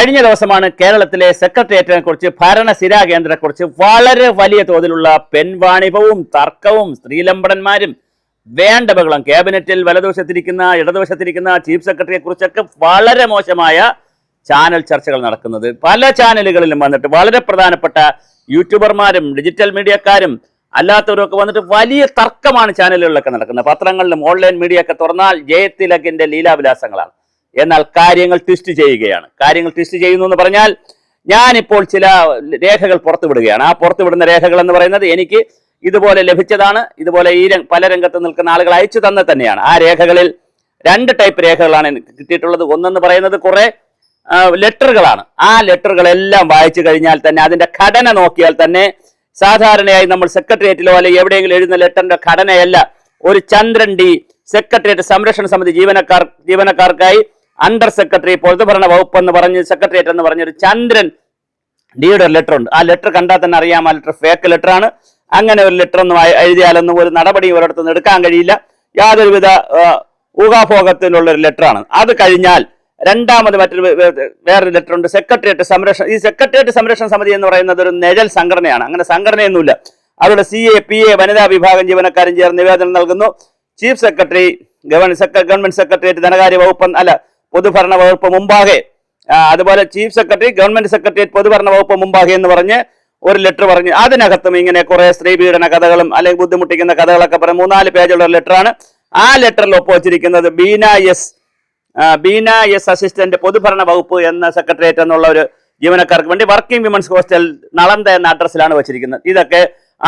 കഴിഞ്ഞ ദിവസമാണ് കേരളത്തിലെ സെക്രട്ടേറിയറ്റിനെ കുറിച്ച് ഭരണസിരാ കേന്ദ്രത്തെക്കുറിച്ച് വളരെ വലിയ തോതിലുള്ള പെൺവാണിഭവും തർക്കവും സ്ത്രീലമ്പടന്മാരും വേണ്ട ബഹളം ക്യാബിനറ്റിൽ വലതുവശത്തിരിക്കുന്ന ഇടതുവശത്തിരിക്കുന്ന ചീഫ് സെക്രട്ടറിയെ കുറിച്ചൊക്കെ വളരെ മോശമായ ചാനൽ ചർച്ചകൾ നടക്കുന്നത്. പല ചാനലുകളിലും വന്നിട്ട് വളരെ പ്രധാനപ്പെട്ട യൂട്യൂബർമാരും ഡിജിറ്റൽ മീഡിയക്കാരും അല്ലാത്തവരൊക്കെ വന്നിട്ട് വലിയ തർക്കമാണ് ചാനലുകളിലൊക്കെ നടക്കുന്നത്. പത്രങ്ങളിലും ഓൺലൈൻ മീഡിയ ഒക്കെ തുറന്നാൽ ജയതിലകിന്റെ ലീലാവിലാസങ്ങളാണ്. എന്നാൽ കാര്യങ്ങൾ ട്വിസ്റ്റ് ചെയ്യുകയാണ്. കാര്യങ്ങൾ ട്വിസ്റ്റ് ചെയ്യുന്നു എന്ന് പറഞ്ഞാൽ ഞാനിപ്പോൾ ചില രേഖകൾ പുറത്തുവിടുകയാണ്. ആ പുറത്തുവിടുന്ന രേഖകൾ എന്ന് പറയുന്നത് എനിക്ക് ഇതുപോലെ ലഭിച്ചതാണ്. ഇതുപോലെ പല രംഗത്ത് നിൽക്കുന്ന ആളുകൾ അയച്ചു തന്നെ തന്നെയാണ്. ആ രേഖകളിൽ രണ്ട് ടൈപ്പ് രേഖകളാണ് എനിക്ക് കിട്ടിയിട്ടുള്ളത്. ഒന്നെന്ന് പറയുന്നത് കുറെ ലെറ്ററുകളാണ്. ആ ലെറ്ററുകളെല്ലാം വായിച്ചു കഴിഞ്ഞാൽ തന്നെ അതിന്റെ ഘടന നോക്കിയാൽ തന്നെ സാധാരണയായി നമ്മൾ സെക്രട്ടേറിയറ്റിലോ അല്ലെങ്കിൽ എവിടെയെങ്കിലും എഴുതുന്ന ലെറ്ററിന്റെ ഘടനയല്ല. ഒരു ചന്ദ്രൻ ഡി സെക്രട്ടേറിയറ്റ് സംരക്ഷണ സമിതി ജീവനക്കാർക്കായി അണ്ടർ സെക്രട്ടറി പൊതുഭരണ വകുപ്പ് എന്ന് പറഞ്ഞ് സെക്രട്ടേറിയറ്റ് എന്ന് പറഞ്ഞൊരു ചന്ദ്രൻ ഡിയുടെ ലെറ്റർ ഉണ്ട്. ആ ലെറ്റർ കണ്ടാൽ തന്നെ അറിയാം ആ ലെറ്റർ ഫേക്ക് ലെറ്റർ ആണ്. അങ്ങനെ ഒരു ലെറ്റർ ഒന്നും എഴുതിയാലൊന്നും ഒരു നടപടി ഒരിടത്തുനിന്ന് എടുക്കാൻ കഴിയില്ല. യാതൊരുവിധ ഊഹാഭോഗത്തിലുള്ള ഒരു ലെറ്ററാണ്. അത് കഴിഞ്ഞാൽ രണ്ടാമത് വേറൊരു ലെറ്റർ ഉണ്ട്. സെക്രട്ടേറിയറ്റ് സംരക്ഷണ ഈ സെക്രട്ടേറിയറ്റ് സംരക്ഷണ സമിതി എന്ന് പറയുന്നത് ഒരു നിഴൽ സംഘടനയാണ്. അങ്ങനെ സംഘടനയൊന്നുമില്ല. അവരുടെ CA PA വനിതാ വിഭാഗം ജീവനക്കാരും ചേർന്ന് നിവേദനം നൽകുന്നു. ചീഫ് സെക്രട്ടറി ഗവൺമെന്റ് സെക്രട്ടേറിയറ്റ് ധനകാര്യ വകുപ്പ് പൊതുഭരണ വകുപ്പ് മുമ്പാകെ, അതുപോലെ ചീഫ് സെക്രട്ടറി ഗവൺമെന്റ് സെക്രട്ടേറിയറ്റ് പൊതുഭരണ വകുപ്പ് മുമ്പാകെ എന്ന് പറഞ്ഞ് ഒരു ലെറ്റർ പറഞ്ഞു. അതിനകത്തും ഇങ്ങനെ കുറെ സ്ത്രീപീഡന കഥകളും അല്ലെങ്കിൽ ബുദ്ധിമുട്ടിക്കുന്ന കഥകളൊക്കെ പറഞ്ഞ് 3-4 പേജുള്ള ഒരു ലെറ്ററാണ്. ആ ലെറ്ററിൽ ഒപ്പുവച്ചിരിക്കുന്നത് ബീന എസ് അസിസ്റ്റന്റ് പൊതുഭരണ വകുപ്പ് എന്ന സെക്രട്ടേറിയറ്റ് എന്നുള്ള ഒരു ജീവനക്കാർക്ക് വേണ്ടി വർക്കിംഗ് വിമൻസ് ഹോസ്റ്റൽ നളന്ദ എന്ന അഡ്രസ്സിലാണ് വെച്ചിരിക്കുന്നത്. ഇതൊക്കെ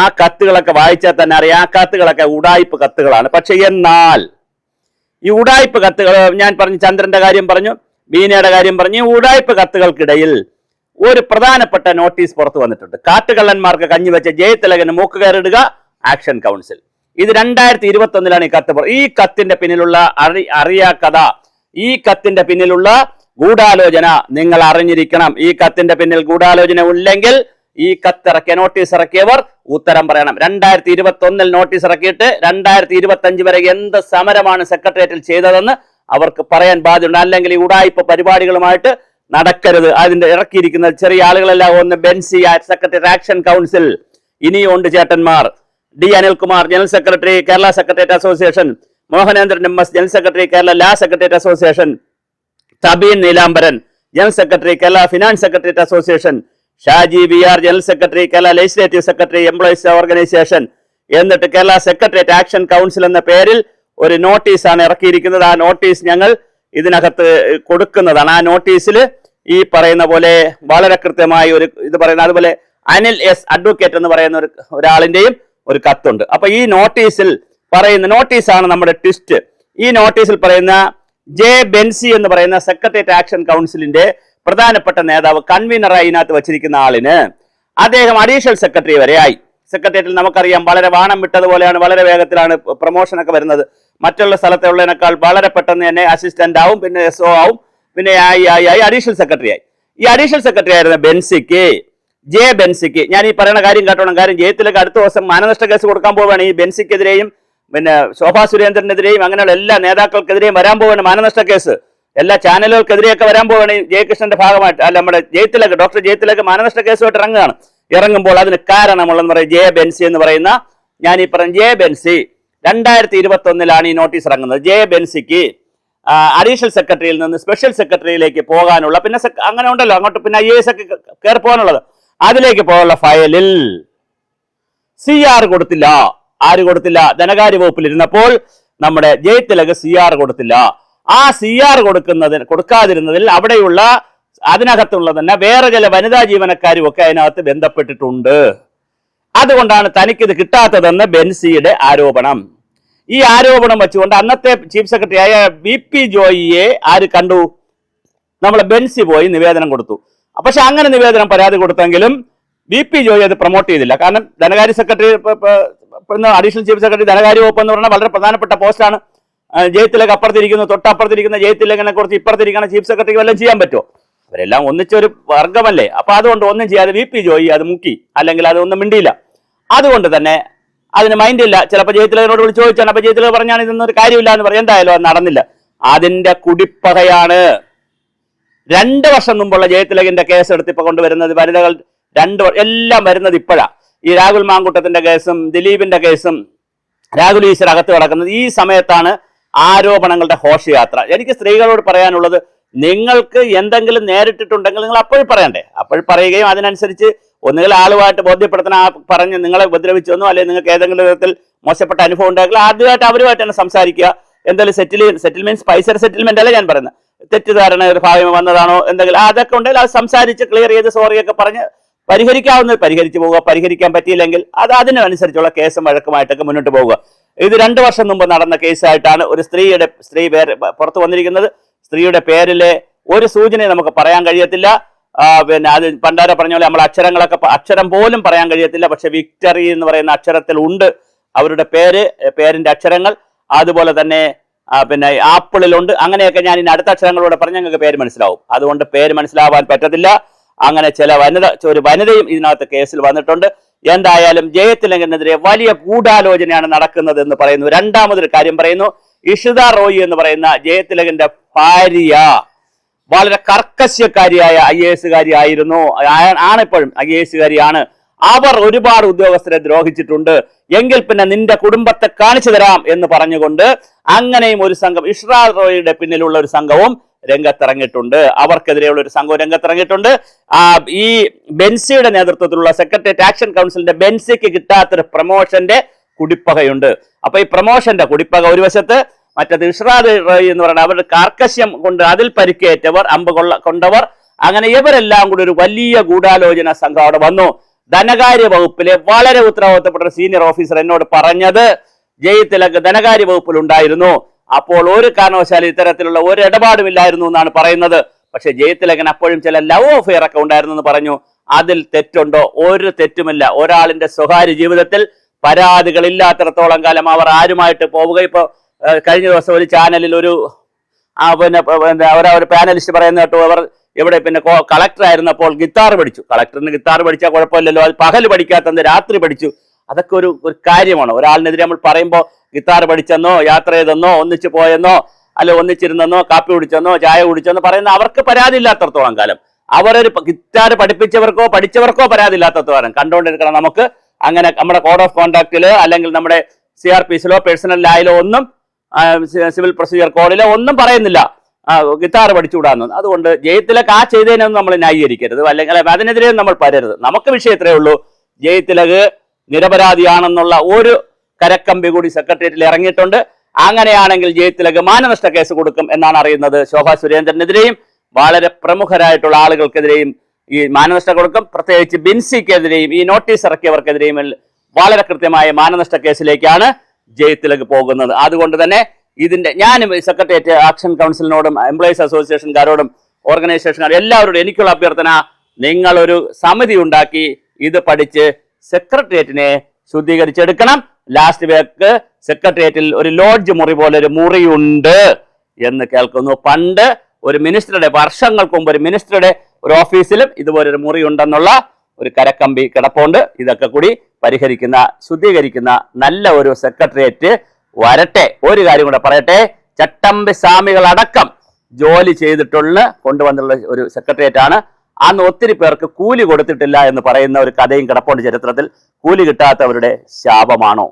ആ കത്തുകളൊക്കെ വായിച്ചാൽ തന്നെ അറിയാം. ആ കത്തുകളൊക്കെ ഉടായിപ്പ് കത്തുകളാണ്. പക്ഷെ എന്നാൽ ഈ ഉടായിപ്പ് കത്തുകൾ ഞാൻ പറഞ്ഞു, ചന്ദ്രന്റെ കാര്യം പറഞ്ഞു, ബീനയുടെ കാര്യം പറഞ്ഞു. ഈ ഉടായിപ്പ് കത്തുകൾക്കിടയിൽ ഒരു പ്രധാനപ്പെട്ട നോട്ടീസ് പുറത്തു വന്നിട്ടുണ്ട്. കാട്ടുകള്ളന്മാർക്ക് കഞ്ഞിവെച്ച ജയതിലകന് മൂക്കുകയറിടുക ആക്ഷൻ കൗൺസിൽ. ഇത് 2021 ഈ കത്ത്. ഈ കത്തിന്റെ പിന്നിലുള്ള അറിയാക്കഥ, ഈ കത്തിന്റെ പിന്നിലുള്ള ഗൂഢാലോചന നിങ്ങൾ അറിഞ്ഞിരിക്കണം. ഈ കത്തിന്റെ പിന്നിൽ ഗൂഢാലോചന ഇല്ലെങ്കിൽ ഈ കത്തിറക്കിയ നോട്ടീസ് ഇറക്കിയവർ ഉത്തരം പറയണം. 2021 നോട്ടീസ് ഇറക്കിയിട്ട് 2025 വരെ എന്ത് സമരമാണ് സെക്രട്ടേറിയറ്റിൽ ചെയ്തതെന്ന് അവർക്ക് പറയാൻ ബാധ്യതയുണ്ട്. അല്ലെങ്കിൽ ഈ ഉടായിപ്പ് പരിപാടികളുമായിട്ട് നടക്കരുത്. അതിന്റെ ഇറക്കിയിരിക്കുന്ന ചെറിയ ആളുകളെല്ലാം ഒന്ന് ബെൻസി സെക്രട്ടേറിയറ്റ് ആക്ഷൻ കൗൺസിൽ, ഇനിയും ഉണ്ട് ചേട്ടന്മാർ. D Anilkumar general secretary Kerala secretariat association, Mohanendran MS general secretary Kerala law secretariat association, Thabeen Neelambaran general secretary Kerala finance secretariat association, Shaji VR general secretary Kerala legislative secretary employees organisation, എന്നിട്ട് കേരള സെക്രട്ടേറിയറ്റ് ആക്ഷൻ കൗൺസിൽ എന്ന പേരിൽ ഒരു നോട്ടീസാണ് ഇറക്കിയിരിക്കുന്നത്. ആ നോട്ടീസ് ഞങ്ങൾ ഇതിനകത്ത് കൊടുക്കുന്നതാണ്. ആ നോട്ടീസിൽ ഈ പറയുന്ന പോലെ വളരെ കൃത്യമായി ഒരു ഇത് പറയുന്ന, അതുപോലെ അനിൽ S അഡ്വക്കേറ്റ് എന്ന് പറയുന്ന ഒരാളിന്റെയും ഒരു കത്തുണ്ട്. അപ്പൊ ഈ നോട്ടീസിൽ പറയുന്ന നോട്ടീസാണ് നമ്മുടെ ട്വിസ്റ്റ്. ഈ നോട്ടീസിൽ പറയുന്ന ബെൻസി എന്ന് പറയുന്ന സെക്രട്ടേറിയറ്റ് ആക്ഷൻ കൗൺസിലിന്റെ പ്രധാനപ്പെട്ട നേതാവ്, കൺവീനറായി ഇതിനകത്ത് വച്ചിരിക്കുന്ന ആളിന് അദ്ദേഹം അഡീഷണൽ സെക്രട്ടറി വരെ ആയി. സെക്രട്ടേറിയറ്റിൽ നമുക്കറിയാം വളരെ വാണം വിട്ടതുപോലെയാണ്, വളരെ വേഗത്തിലാണ് പ്രൊമോഷൻ ഒക്കെ വരുന്നത്. മറ്റുള്ള സ്ഥലത്തെ ഉള്ളതിനേക്കാൾ വളരെ പെട്ടെന്ന് തന്നെ അസിസ്റ്റന്റ് ആവും, പിന്നെ SO ആവും, പിന്നെ ആയി അഡീഷണൽ സെക്രട്ടറി ആയി. ഈ അഡീഷണൽ സെക്രട്ടറി ആയിരുന്ന ബെൻസിക്ക് ഞാൻ ഈ പറയുന്ന കാര്യം കേട്ടോണം. കാര്യം ജയത്തിലേക്ക് അടുത്ത ദിവസം മാനനഷ്ട കേസ് കൊടുക്കാൻ പോവുകയാണ്. ഈ ബെൻസിക്കെതിരെയും പിന്നെ ശോഭാ സുരേന്ദ്രനെതിരെയും അങ്ങനെയുള്ള എല്ലാ നേതാക്കൾക്കെതിരെയും വരാൻ പോവുകയാണ് മാനനഷ്ട കേസ്. എല്ലാ ചാനലുകൾക്കെതിരെയൊക്കെ വരാൻ പോവുകയാണ് ഈ ജയകൃഷ്ണന്റെ ഭാഗമായിട്ട്. അല്ല, നമ്മുടെ ഡോക്ടർ ജയത്തിലേക്ക് മാനനഷ്ട കേസുമായിട്ട് ഇറങ്ങുമ്പോൾ അതിന് കാരണമുള്ളതെന്ന് പറയും ബെൻസി എന്ന് പറയുന്ന, ഞാൻ ഈ പറഞ്ഞ ബെൻസി 2021 ഈ നോട്ടീസ് ഇറങ്ങുന്നത്. ബെൻസിക്ക് അഡീഷണൽ സെക്രട്ടറിയിൽ നിന്ന് സ്പെഷ്യൽ സെക്രട്ടറിയിലേക്ക് പോകാനുള്ള, പിന്നെ അങ്ങനെ ഉണ്ടല്ലോ അങ്ങോട്ട് പിന്നെ IAS ഒക്കെ കയറി പോകാനുള്ളത്, അതിലേക്ക് പോകാനുള്ള ഫയലിൽ CR കൊടുത്തില്ല. ആര് കൊടുത്തില്ല? ധനകാര്യ വകുപ്പിൽ ഇരുന്നപ്പോൾ നമ്മുടെ ജയതിലക് CR കൊടുത്തില്ല. ആ CR കൊടുക്കാതിരുന്നതിൽ അവിടെയുള്ള അതിനകത്തുള്ള തന്നെ വേറെ ചില വനിതാ ജീവനക്കാരും ഒക്കെ അതിനകത്ത് ബന്ധപ്പെട്ടിട്ടുണ്ട്. അതുകൊണ്ടാണ് തനിക്കിത് കിട്ടാത്തതെന്ന് ബെൻസിയുടെ ആരോപണം. ഈ ആരോപണം വെച്ചുകൊണ്ട് അന്നത്തെ ചീഫ് സെക്രട്ടറി ആയ VP ജോയിയെ ആര് കണ്ടു? നമ്മളെ ബെൻസി പോയി നിവേദനം കൊടുത്തു. പക്ഷെ അങ്ങനെ നിവേദനം പരാതി കൊടുത്തെങ്കിലും VP ജോയി അത് പ്രൊമോട്ട് ചെയ്തില്ല. കാരണം ധനകാര്യ സെക്രട്ടറി, അഡീഷണൽ ചീഫ് സെക്രട്ടറി ധനകാര്യ വകുപ്പ് എന്ന് പറഞ്ഞാൽ വളരെ പ്രധാനപ്പെട്ട പോസ്റ്റാണ്. ജയതിലക് അപ്പുറത്തിരിക്കുന്നു, തൊട്ടപ്പുറത്തിരിക്കുന്ന ജയതിലകിനെ കുറിച്ച് ഇപ്പുറത്തിരിക്കുന്ന ചീഫ് സെക്രട്ടറിക്ക് വല്ലതും ചെയ്യാൻ പറ്റുമോ? അവരെല്ലാം ഒന്നിച്ചൊരു വർഗമല്ലേ. അപ്പൊ അതുകൊണ്ട് ഒന്നും ചെയ്യാതെ VP ജോയി അത് മുക്കി, അല്ലെങ്കിൽ അതൊന്നും മിണ്ടിയില്ല. അതുകൊണ്ട് തന്നെ അതിന് മൈൻഡില്ല. ചിലപ്പോൾ ജയതിലകിനോട് വിളിച്ച് ചോദിച്ചാണ്. അപ്പൊ ജയതിലക് പറഞ്ഞാണ് ഇതൊന്നും ഒരു കാര്യമില്ല എന്ന് പറയും. എന്തായാലും അത് നടന്നില്ല. അതിന്റെ കുടിപ്പകയാണ് 2 വർഷം മുമ്പുള്ള ജയതിലകിന്റെ കേസ് എടുത്ത് ഇപ്പൊ കൊണ്ടുവരുന്നത് വനിതകൾ എല്ലാം വരുന്നത് ഇപ്പോഴാ. ഈ രാഹുൽ മാങ്കൂട്ടത്തിന്റെ കേസും ദിലീപിന്റെ കേസും രാഹുൽ ഈശ്വർ അകത്ത് കിടക്കുന്നത് ഈ സമയത്താണ് ആരോപണങ്ങളുടെ ഘോഷയാത്ര. എനിക്ക് സ്ത്രീകളോട് പറയാനുള്ളത്, നിങ്ങൾക്ക് എന്തെങ്കിലും നേരിട്ടിട്ടുണ്ടെങ്കിൽ നിങ്ങൾ അപ്പോഴും പറയണ്ടേ, അപ്പോൾ പറയുകയും അതിനനുസരിച്ച് ഒന്നുകിൽ ആളുമായിട്ട് ബോധ്യപ്പെടുത്തണം, പറഞ്ഞ് നിങ്ങളെ ഉപദ്രവിച്ചെന്നോ അല്ലെങ്കിൽ നിങ്ങൾക്ക് ഏതെങ്കിലും വിധത്തിൽ മോശപ്പെട്ട അനുഭവം ഉണ്ടാക്കില്ല ആദ്യമായിട്ട് അവരുമായിട്ട് തന്നെ സംസാരിക്കുക. എന്തായാലും സെറ്റിൽമെന്റ് പൈസ സെറ്റിൽമെന്റ് അല്ല ഞാൻ പറയുന്നത്, തെറ്റിദ്ധാരണ ഒരു ഭാഗം വന്നതാണോ എന്തെങ്കിലും അതൊക്കെ ഉണ്ടെങ്കിൽ അത് സംസാരിച്ച് ക്ലിയർ ചെയ്ത് സോറിയൊക്കെ പറഞ്ഞ് പരിഹരിക്കാവുന്നത് പരിഹരിച്ചു പോവുക. പരിഹരിക്കാൻ പറ്റിയില്ലെങ്കിൽ അത് അതിനനുസരിച്ചുള്ള കേസും വഴക്കുമായിട്ടൊക്കെ മുന്നോട്ട് പോവുക. ഇത് 2 വർഷം മുമ്പ് നടന്ന കേസായിട്ടാണ് ഒരു സ്ത്രീ പേര് പുറത്തു വന്നിരിക്കുന്നത്. സ്ത്രീയുടെ പേരിലെ ഒരു സൂചനയും നമുക്ക് പറയാൻ കഴിയത്തില്ല. പിന്നെ അത് പണ്ടാര പറഞ്ഞ പോലെ നമ്മൾ അക്ഷരം പോലും പറയാൻ കഴിയത്തില്ല. പക്ഷെ വിക്ടറി എന്ന് പറയുന്ന അക്ഷരത്തിൽ ഉണ്ട് അവരുടെ പേരിന്റെ അക്ഷരങ്ങൾ. അതുപോലെ തന്നെ പിന്നെ ആപ്പിളിലുണ്ട്. അങ്ങനെയൊക്കെ ഞാൻ ഇനി അടുത്ത അക്ഷരങ്ങളോടെ പറഞ്ഞ് ഞങ്ങൾക്ക് പേര് മനസ്സിലാവും. അതുകൊണ്ട് പേര് മനസ്സിലാവാൻ പറ്റത്തില്ല. അങ്ങനെ ഒരു വനിതയും ഇതിനകത്ത് കേസിൽ വന്നിട്ടുണ്ട്. എന്തായാലും ജയതിലകിനെതിരെ വലിയ ഗൂഢാലോചനയാണ് നടക്കുന്നത് എന്ന് പറയുന്നു. രണ്ടാമതൊരു കാര്യം പറയുന്നു, ഇഷിത റോയി എന്ന് പറയുന്ന ജയതിലകിന്റെ ഭാര്യ വളരെ കർക്കശ്യക്കാരിയായ IAS കാരിയായിരുന്നു, ആണിപ്പോഴും IAS കാരിയാണ്. അവർ ഒരുപാട് ഉദ്യോഗസ്ഥരെ ദ്രോഹിച്ചിട്ടുണ്ട്, എങ്കിൽ പിന്നെ നിന്റെ കുടുംബത്തെ കാണിച്ചു തരാം എന്ന് പറഞ്ഞുകൊണ്ട് അങ്ങനെയും ഒരു സംഘം, ഇഷിത റോയിയുടെ പിന്നിലുള്ള ഒരു സംഘവും രംഗത്തിറങ്ങിയിട്ടുണ്ട്. അവർക്കെതിരെയുള്ള ഒരു സംഘവും രംഗത്തിറങ്ങിയിട്ടുണ്ട്. ഈ ബെൻസിയുടെ നേതൃത്വത്തിലുള്ള സെക്രട്ടേറിയറ്റ് ആക്ഷൻ കൗൺസിലിന്റെ ബെൻസിക്ക് കിട്ടാത്തൊരു പ്രൊമോഷന്റെ കുടിപ്പകയുണ്ട്. അപ്പൊ ഈ പ്രൊമോഷന്റെ കുടിപ്പക ഒരു വശത്ത്, മറ്റേത് ഇഷിത റോയി എന്ന് പറയുന്നത് അവരുടെ കാർക്കശ്യം കൊണ്ട് അതിൽ പരിക്കേറ്റവർ, അമ്പ് കൊണ്ടവർ, അങ്ങനെ ഇവരെല്ലാം കൂടി ഒരു വലിയ ഗൂഢാലോചന സംഘം അവിടെ വന്നു. ധനകാര്യ വകുപ്പിലെ വളരെ ഉത്തരവാദിത്തപ്പെട്ട സീനിയർ ഓഫീസർ എന്നോട് പറഞ്ഞത് ജയതിലക് ധനകാര്യ വകുപ്പിൽ ഉണ്ടായിരുന്നു, അപ്പോൾ ഒരു കാരണവശാലും ഇത്തരത്തിലുള്ള ഒരു ഇടപാടുമില്ലായിരുന്നു എന്നാണ് പറയുന്നത്. പക്ഷെ ജയതിലകിന് അപ്പോഴും ചില ലവ് അഫെയർ ഒക്കെ ഉണ്ടായിരുന്നു എന്ന് പറഞ്ഞു. അതിൽ തെറ്റുണ്ടോ? ഒരു തെറ്റുമില്ല. ഒരാളിന്റെ സ്വകാര്യ ജീവിതത്തിൽ പരാതികളില്ലാത്തിടത്തോളം കാലം അവർ ആരുമായിട്ട് പോവുക. ഇപ്പൊ കഴിഞ്ഞ ദിവസം ഒരു ചാനലിൽ ഒരു പാനലിസ്റ്റ് പറയുന്ന കേട്ടു, അവർ ഇവിടെ പിന്നെ കളക്ടർ ആയിരുന്നപ്പോൾ ഗിത്താർ പഠിച്ചു. കളക്ടറിന് ഗിത്താർ പഠിച്ചാൽ കുഴപ്പമില്ലല്ലോ, അത് പകൽ പഠിക്കാത്തത് രാത്രി പഠിച്ചു. അതൊക്കെ ഒരു കാര്യമാണ്. ഒരാളിനെതിരെ നമ്മൾ പറയുമ്പോൾ ഗിത്താർ പഠിച്ചെന്നോ, യാത്ര ചെയ്തെന്നോ, ഒന്നിച്ചു പോയെന്നോ, അല്ലെ ഒന്നിച്ചിരുന്നെന്നോ, കാപ്പി കുടിച്ചെന്നോ, ചായ കുടിച്ചെന്നോ പറയുന്ന അവർക്ക് പരാതി ഇല്ലാത്തടത്തോളം കാലം, അവരൊരു ഗിത്താർ പഠിച്ചവർക്കോ പരാതി ഇല്ലാത്തടത്തോളം കണ്ടുകൊണ്ടിരിക്കണം. നമുക്ക് അങ്ങനെ നമ്മുടെ കോഡ് ഓഫ് കോണ്ടാക്റ്റിലോ അല്ലെങ്കിൽ നമ്മുടെ CRPസിലോ പേഴ്സണൽ ലായിലോ ഒന്നും സിവിൽ പ്രൊസീജിയർ കോഡിലോ ഒന്നും പറയുന്നില്ല ഗിത്താർ പഠിച്ചുകൂടാന്ന്. അതുകൊണ്ട് ജയതിലക് ചെയ്തതിനൊന്നും നമ്മൾ ന്യായീകരിക്കരുത്, അല്ലെങ്കിൽ അതിനെതിരെ നമ്മൾ പറയരുത്. നമുക്ക് വിഷയം ഇത്രയേ ഉള്ളൂ, ജയതിലക് നിരപരാധിയാണെന്നുള്ള ഒരു കരക്കമ്പി കൂടി സെക്രട്ടേറിയറ്റിൽ ഇറങ്ങിയിട്ടുണ്ട്. അങ്ങനെയാണെങ്കിൽ ജയതിലക് മാനനഷ്ട കേസ് കൊടുക്കും എന്നാണ് അറിയുന്നത്. ശോഭാ സുരേന്ദ്രനെതിരെയും വളരെ പ്രമുഖരായിട്ടുള്ള ആളുകൾക്കെതിരെയും ഈ മാനനഷ്ടം കൊടുക്കും. പ്രത്യേകിച്ച് ബിൻസിക്കെതിരെയും ഈ നോട്ടീസ് ഇറക്കിയവർക്കെതിരെയും വളരെ കൃത്യമായ മാനനഷ്ട കേസിലേക്കാണ് ജയതിലക് പോകുന്നത്. അതുകൊണ്ട് തന്നെ ഞാനും സെക്രട്ടേറിയറ്റ് ആക്ഷൻ കൗൺസിലിനോടും എംപ്ലോയീസ് അസോസിയേഷൻകാരോടും ഓർഗനൈസേഷൻകാരോടും എല്ലാവരോടും എനിക്കുള്ള അഭ്യർത്ഥന, നിങ്ങളൊരു സമിതി ഉണ്ടാക്കി ഇത് പഠിച്ച് സെക്രട്ടേറിയറ്റിനെ ശുദ്ധീകരിച്ചെടുക്കണം. ലാസ്റ്റ് വേക്ക് സെക്രട്ടേറിയറ്റിൽ ഒരു ലോഡ്ജ് മുറി പോലെ ഒരു മുറിയുണ്ട് എന്ന് കേൾക്കുന്നു. പണ്ട് ഒരു മിനിസ്റ്ററുടെ, വർഷങ്ങൾക്ക് മുമ്പ് ഒരു മിനിസ്റ്ററുടെ ഒരു ഓഫീസിലും ഇതുപോലൊരു മുറി ഉണ്ടെന്നുള്ള ഒരു കരക്കമ്പി കിടപ്പുണ്ട്. ഇതൊക്കെ കൂടി പരിഹരിക്കുന്ന, ശുദ്ധീകരിക്കുന്ന നല്ല ഒരു സെക്രട്ടേറിയറ്റ് വരട്ടെ. ഒരു കാര്യം കൂടെ പറയട്ടെ, ചട്ടമ്പി സ്വാമികളടക്കം ജോലി ചെയ്തിട്ടുള്ള കൊണ്ടുവന്നുള്ള ഒരു സെക്രട്ടേറിയറ്റ് ആണ്. അന്ന് ഒത്തിരി പേർക്ക് കൂലി കൊടുത്തിട്ടില്ല എന്ന് പറയുന്ന ഒരു കഥയും കിടപ്പുണ്ട് ചരിത്രത്തിൽ. കൂലി കിട്ടാത്തവരുടെ ശാപമാണോ?